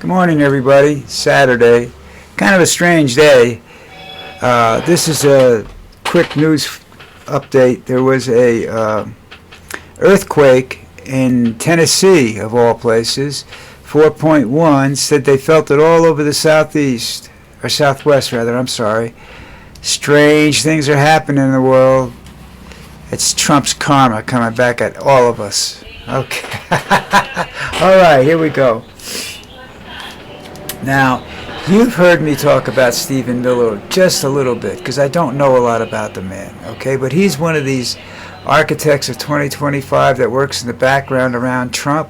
Good morning, everybody. Saturday. Kind of a strange day. This is a quick news update. There was a earthquake in Tennessee, of all places. 4.1. Said they felt it all over the southeast, or southwest, rather. I'm sorry. Strange things are happening in the world. It's Trump's karma coming back at all of us. Okay. All right, here we go. Now, you've heard me talk about Stephen Miller just a little bit because I don't know a lot about the man, okay? But he's one of these architects of 2025 that works in the background around Trump.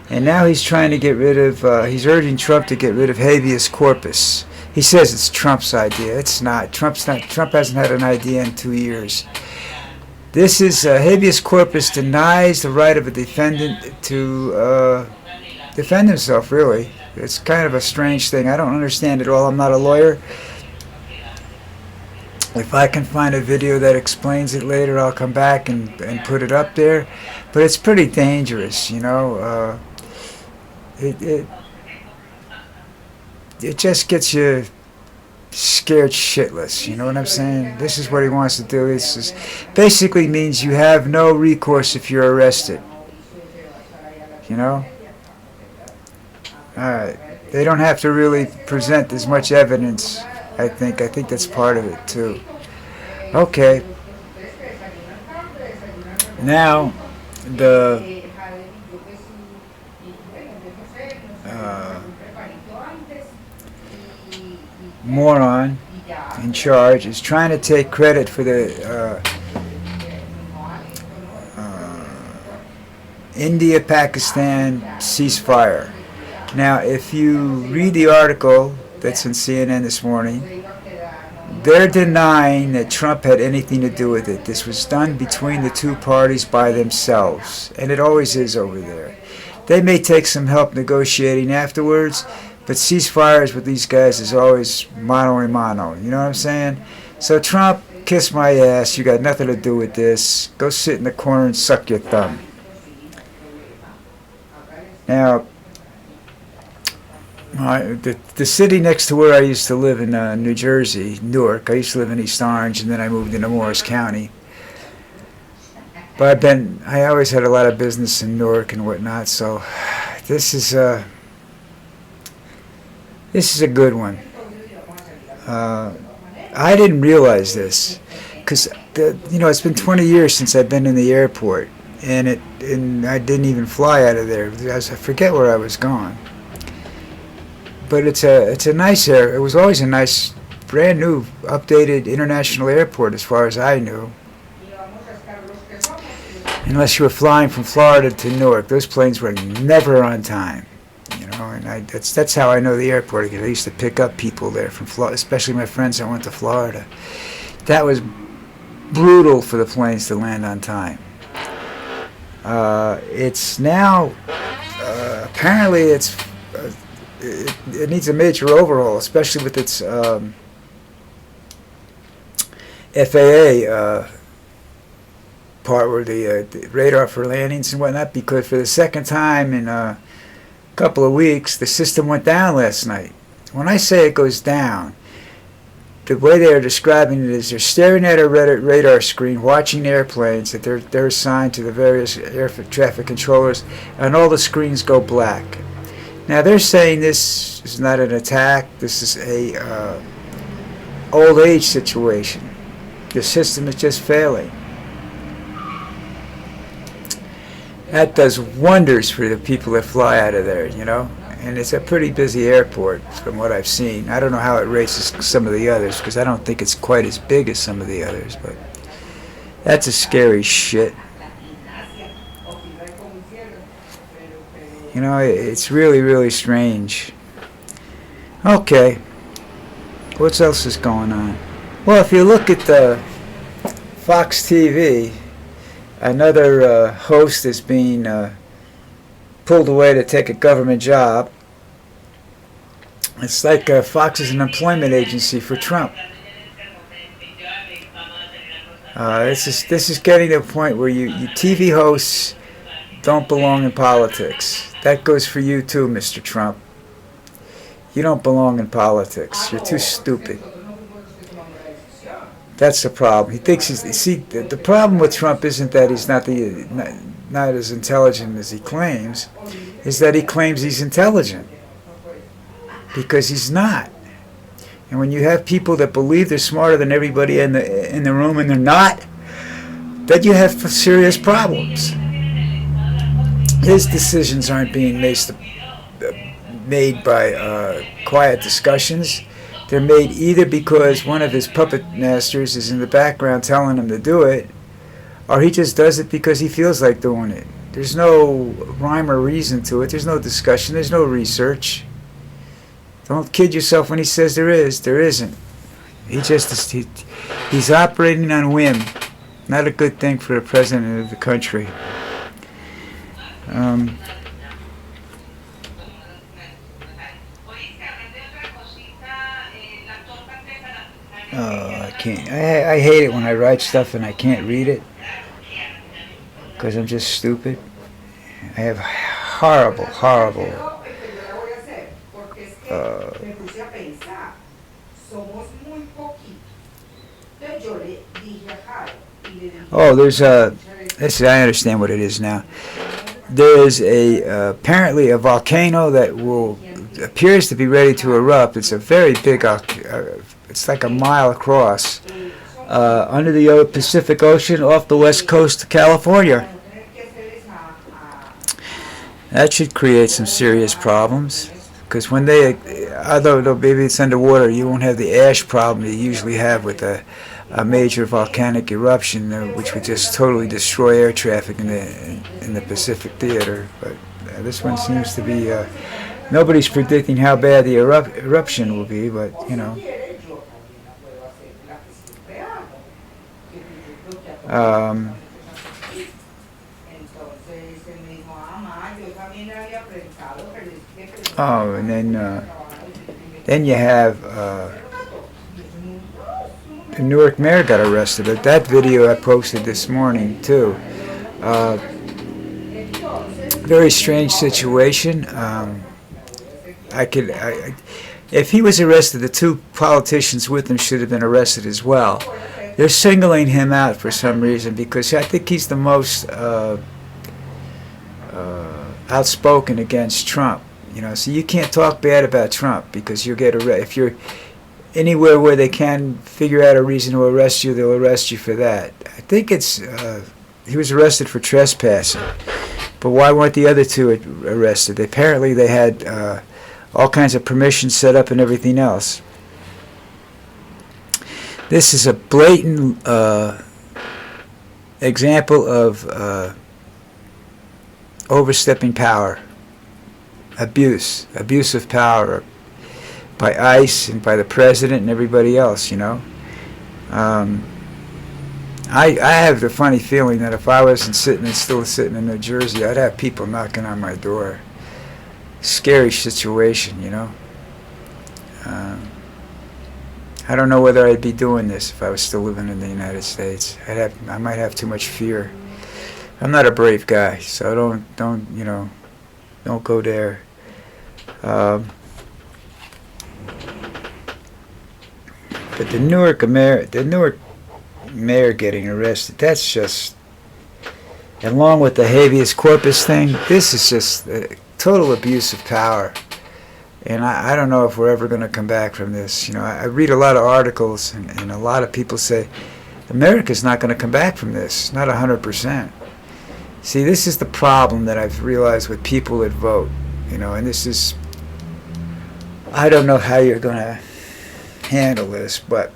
And now he's trying to get rid of, he's urging Trump to get rid of habeas corpus. He says it's Trump's idea. It's not. Trump hasn't had an idea in 2 years. This is habeas corpus denies the right of a defendant to defend himself, really. It's kind of a strange thing. I don't understand it all. I'm not a lawyer. If I can find a video that explains it later, I'll come back and put it up there. But it's pretty dangerous, you know. It just gets you scared shitless, you know what I'm saying? This is what he wants to do. It basically means you have no recourse if you're arrested, you know? Alright, they don't have to really present as much evidence, I think that's part of it too. Okay, now the moron in charge is trying to take credit for the India-Pakistan ceasefire. Now, if you read the article that's in CNN this morning, they're denying that Trump had anything to do with it. This was done between the two parties by themselves, and it always is over there. They may take some help negotiating afterwards, but ceasefires with these guys is always mano a mano. You know what I'm saying? So Trump, kiss my ass. You got nothing to do with this. Go sit in the corner and suck your thumb. Now, the city next to where I used to live in New Jersey, Newark. I used to live in East Orange, and then I moved into Morris County. But I always had a lot of business in Newark and whatnot. So this is a good one. I didn't realize this because it's been 20 years since I've been in the airport, and I didn't even fly out of there. I forget where I was going. But it's a nice air. It was always a nice, brand new, updated international airport as far as I knew. Unless you were flying from Florida to Newark, those planes were never on time. You know, and that's how I know the airport again. I used to pick up people there from Florida, especially my friends that went to Florida. That was brutal for the planes to land on time. It's now apparently it needs a major overhaul, especially with its FAA part where the radar for landings and whatnot, because for the second time in a couple of weeks, the system went down last night. When I say it goes down, the way they are describing it is they're staring at a radar screen, watching airplanes that they're assigned to the various air traffic controllers, and all the screens go black. Now they're saying this is not an attack. This is a old age situation. The system is just failing. That does wonders for the people that fly out of there, you know. And it's a pretty busy airport from what I've seen. I don't know how it rates some of the others because I don't think it's quite as big as some of the others. But that's a scary shit. You know, it's really, really strange. Okay. What else is going on? Well, if you look at the Fox TV, another host is being pulled away to take a government job. It's like Fox is an employment agency for Trump. This is getting to a point where you TV hosts don't belong in politics. That goes for you too, Mr. Trump. You don't belong in politics. You're too stupid. That's the problem. He thinks he's... See, the problem with Trump isn't that he's not as intelligent as he claims, is that he claims he's intelligent. Because he's not. And when you have people that believe they're smarter than everybody in the room and they're not, then you have serious problems. His decisions aren't being made by quiet discussions. They're made either because one of his puppet masters is in the background telling him to do it, or he just does it because he feels like doing it. There's no rhyme or reason to it. There's no discussion. There's no research. Don't kid yourself when he says there is. There isn't. He's operating on whim. Not a good thing for the president of the country. I can't. I hate it when I write stuff and I can't read it because I'm just stupid. I have horrible there's I understand what it is now. There is apparently a volcano that appears to be ready to erupt. It's a very big, it's like a mile across, under the Pacific Ocean off the west coast of California. That should create some serious problems, because when although maybe it's underwater, you won't have the ash problem you usually have with a major volcanic eruption, which would just totally destroy air traffic in the Pacific Theater. But this one seems to be, nobody's predicting how bad the eruption will be, but you know. And then you have the Newark mayor got arrested. That video I posted this morning too. Very strange situation. If he was arrested, the two politicians with him should have been arrested as well. They're singling him out for some reason because I think he's the most outspoken against Trump. You know, so you can't talk bad about Trump because you'll get arrested. If you're anywhere where they can figure out a reason to arrest you, they'll arrest you for that. I think he was arrested for trespassing. But why weren't the other two arrested? Apparently they had all kinds of permissions set up and everything else. This is a blatant example of overstepping power, abuse of power by ICE and by the president and everybody else, you know. I have the funny feeling that if I wasn't still sitting in New Jersey, I'd have people knocking on my door. Scary situation, you know. I don't know whether I'd be doing this if I was still living in the United States. I might have too much fear. I'm not a brave guy, so don't go there. But the Newark mayor getting arrested, that's just, along with the habeas corpus thing, this is just a total abuse of power. And I don't know if we're ever going to come back from this. You know, I read a lot of articles, and a lot of people say America's not going to come back from this, not 100%. See, this is the problem that I've realized with people that vote. You know, and this is, I don't know how you're going to handle this, but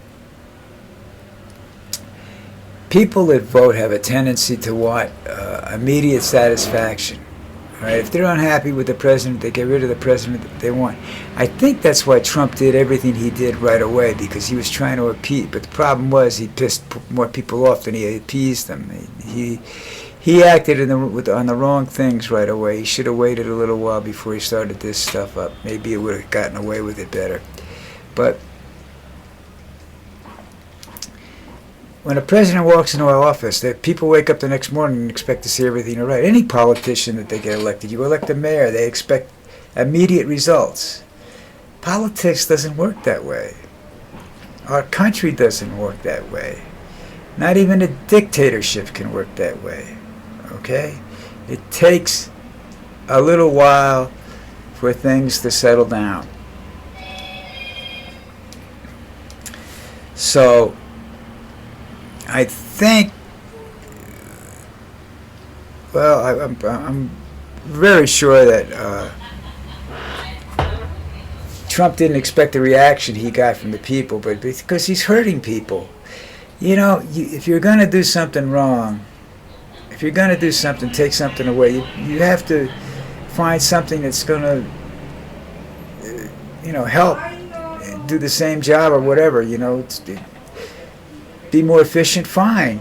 people that vote have a tendency to want immediate satisfaction. Right? If they're unhappy with the president, they get rid of the president that they want. I think that's why Trump did everything he did right away, because he was trying to appease. But the problem was he pissed more people off than he appeased them. He acted on the wrong things right away. He should have waited a little while before he started this stuff up. Maybe he would have gotten away with it better. But when a president walks into our office, people wake up the next morning and expect to see everything all right. Any politician that they get elected, you elect a mayor, they expect immediate results. Politics doesn't work that way. Our country doesn't work that way. Not even a dictatorship can work that way. Okay? It takes a little while for things to settle down. So, I think, well, I'm very sure that Trump didn't expect the reaction he got from the people, but because he's hurting people. You know, if you're going to do something wrong, if you're going to do something, take something away, you have to find something that's going to, help do the same job or whatever, be more efficient, fine.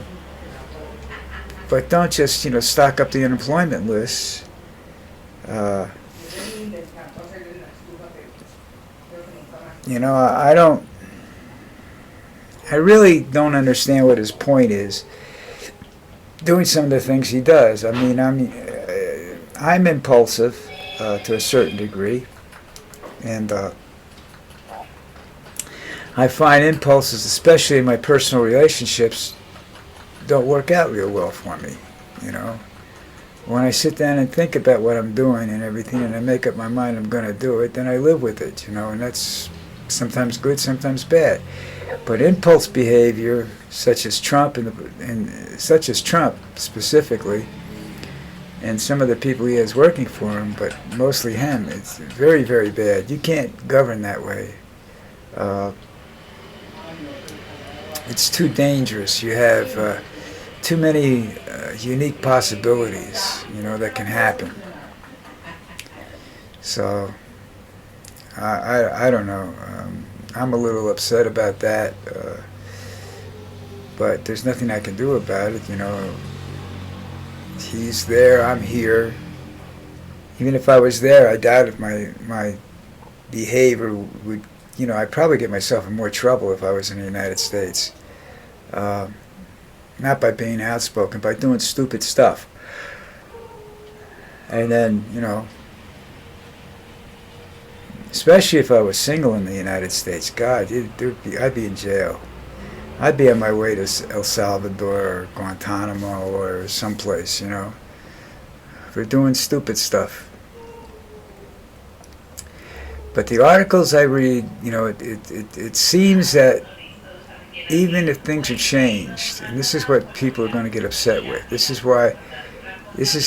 But don't just, stock up the unemployment list. I really don't understand what his point is doing some of the things he does. I mean, I'm impulsive to a certain degree, and I find impulses, especially in my personal relationships, don't work out real well for me, When I sit down and think about what I'm doing and everything, and I make up my mind I'm going to do it, then I live with it, and that's sometimes good, sometimes bad. But impulse behavior, such as Trump and such as Trump specifically, and some of the people he has working for him, but mostly him, it's very, very bad. You can't govern that way. It's too dangerous. You have too many unique possibilities, that can happen. So, I don't know. I'm a little upset about that, but there's nothing I can do about it, He's there, I'm here. Even if I was there, I doubt if my behavior would, I'd probably get myself in more trouble if I was in the United States. Not by being outspoken, by doing stupid stuff. And then, especially if I was single in the United States, God, I'd be in jail. I'd be on my way to El Salvador or Guantanamo or someplace, for doing stupid stuff. But the articles I read, it seems that even if things are changed, and this is what people are going to get upset with. This is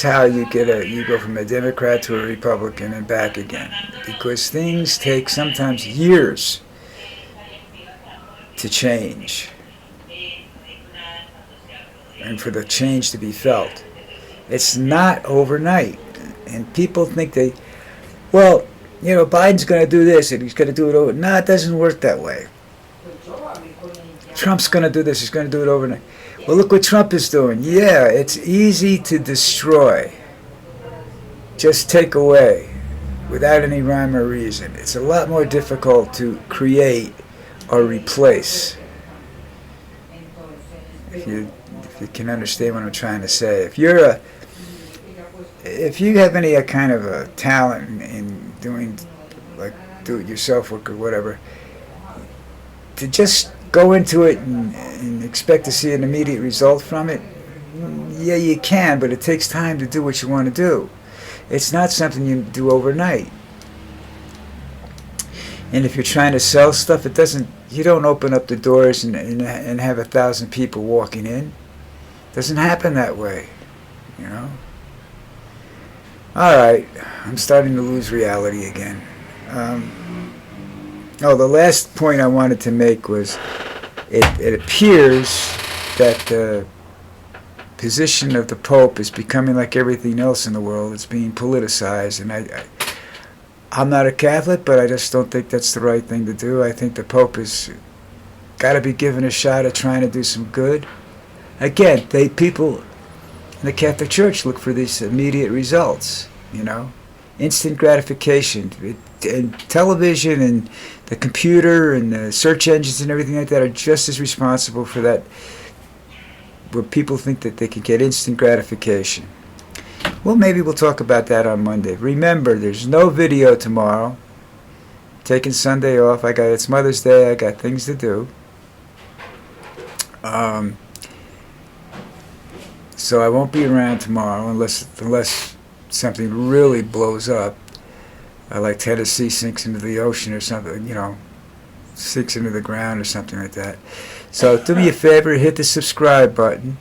how you go from a Democrat to a Republican and back again, because things take sometimes years to change, and for the change to be felt. It's not overnight, and people think Biden's going to do this and he's going to do it over. No, it doesn't work that way. Trump's going to do this, he's going to do it overnight. Well, look what Trump is doing. Yeah, it's easy to destroy. Just take away without any rhyme or reason. It's a lot more difficult to create or replace. If you can understand what I'm trying to say. If you have any kind of a talent in doing like do-it-yourself work or whatever, to just go into it and expect to see an immediate result from it, yeah, you can, but it takes time to do what you want to do. It's not something you do overnight. And if you're trying to sell stuff, you don't open up the doors and have 1,000 people walking in. It doesn't happen that way, All right, I'm starting to lose reality again. The last point I wanted to make was it appears that the position of the Pope is becoming like everything else in the world. It's being politicized, and I'm not a Catholic, but I just don't think that's the right thing to do. I think the Pope has got to be given a shot at trying to do some good. Again, people in the Catholic Church look for these immediate results, instant gratification. And television and the computer and the search engines and everything like that are just as responsible for that, where people think that they can get instant gratification. Well, maybe we'll talk about that on Monday. Remember, there's no video tomorrow. taking Sunday off. It's Mother's Day. I got things to do. So I won't be around tomorrow unless something really blows up. Like Tennessee sinks into the ocean or something, sinks into the ground or something like that. So do me a favor, hit the subscribe button,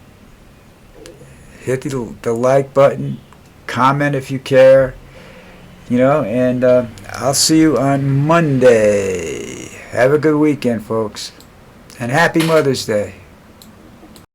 hit the like button, comment if you care, and I'll see you on Monday. Have a good weekend, folks, and happy Mother's Day.